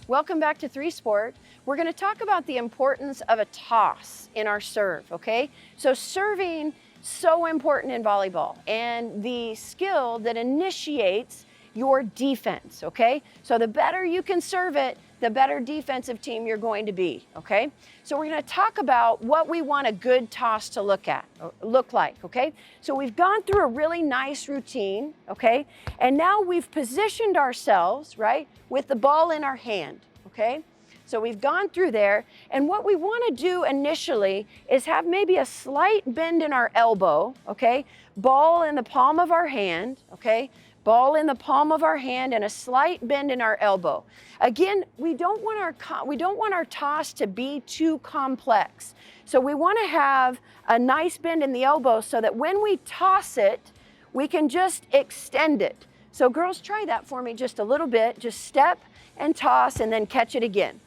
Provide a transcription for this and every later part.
Welcome back to 3 Sport. We're going to talk about the importance of a toss in our serve, okay? So serving, so important in volleyball, and the skill that initiates your defense, okay? So the better you can serve it, the better defensive team you're going to be, okay? So we're going to talk about what we want a good toss to look like, okay? So we've gone through a really nice routine, okay? And now we've positioned ourselves, right, with the ball in our hand, okay? So we've gone through there, and what we want to do initially is have maybe a slight bend in our elbow, okay? Ball in the palm of our hand, okay? Ball in the palm of our hand and a slight bend in our elbow. Again, we don't want our toss to be too complex. So we want to have a nice bend in the elbow so that when we toss it, we can just extend it. So girls, try that for me just a little bit. Just step and toss and then catch it again,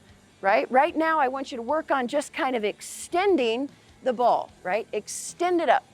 right? Right now, I want you to work on just kind of extending the ball, right? Extend it up,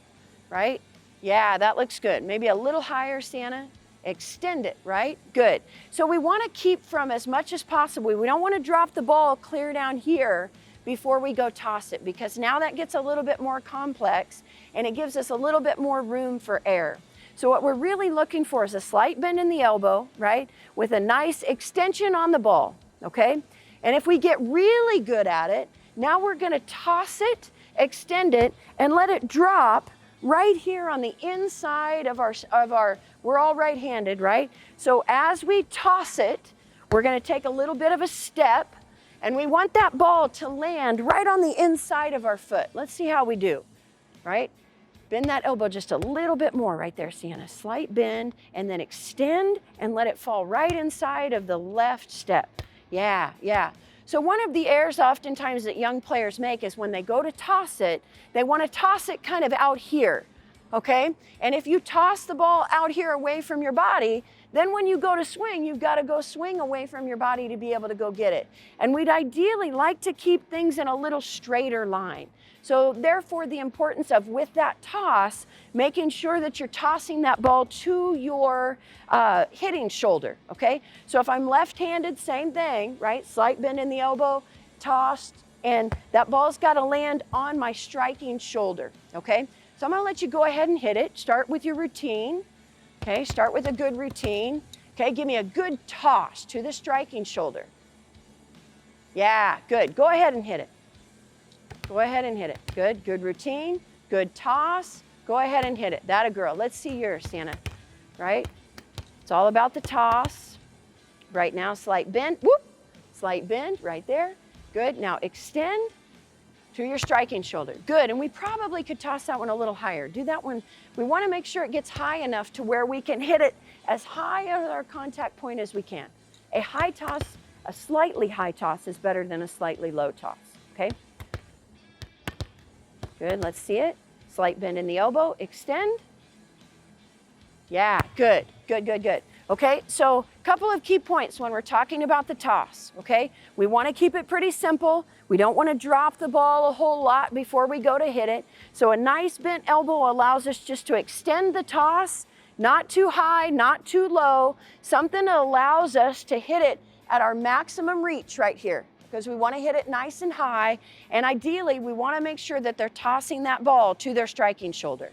right? Yeah, that looks good. Maybe a little higher, Sienna. Extend it, right? Good. So we want to keep from as much as possible. We don't want to drop the ball clear down here before we go toss it, because now that gets a little bit more complex and it gives us a little bit more room for error. So what we're really looking for is a slight bend in the elbow, right? With a nice extension on the ball, okay? And if we get really good at it, now we're going to toss it, extend it, and let it drop right here on the inside of our, we're all right-handed, right? So as we toss it, we're going to take a little bit of a step, and we want that ball to land right on the inside of our foot. Let's see how we do, right? Bend that elbow just a little bit more right there, Sienna. Slight bend, and then extend and let it fall right inside of the left step. Yeah, yeah. So one of the errors oftentimes that young players make is when they go to toss it, they want to toss it kind of out here, okay? And if you toss the ball out here away from your body, then when you go to swing, you've got to go swing away from your body to be able to go get it. And we'd ideally like to keep things in a little straighter line. So therefore, the importance of, with that toss, making sure that you're tossing that ball to your hitting shoulder, okay? So if I'm left-handed, same thing, right? Slight bend in the elbow, tossed, and that ball's got to land on my striking shoulder, okay? So I'm going to let you go ahead and hit it. Start with your routine, okay? Start with a good routine, okay? Give me a good toss to the striking shoulder. Yeah, good. Go ahead and hit it. Go ahead and hit it. Good, good routine, good toss. Go ahead and hit it. That a girl. Let's see yours, Sienna, right? It's all about the toss. Right now, slight bend, whoop, slight bend right there. Good, now extend to your striking shoulder. Good, and we probably could toss that one a little higher. Do that one. We want to make sure it gets high enough to where we can hit it as high as our contact point as we can. A high toss, a slightly high toss is better than a slightly low toss, okay? Good, let's see it. Slight bend in the elbow, extend. Yeah, good, good, good, good. Okay, so a couple of key points when we're talking about the toss, okay? We want to keep it pretty simple. We don't want to drop the ball a whole lot before we go to hit it. So a nice bent elbow allows us just to extend the toss, not too high, not too low, something that allows us to hit it at our maximum reach right here, because we want to hit it nice and high, and ideally we want to make sure that they're tossing that ball to their striking shoulder.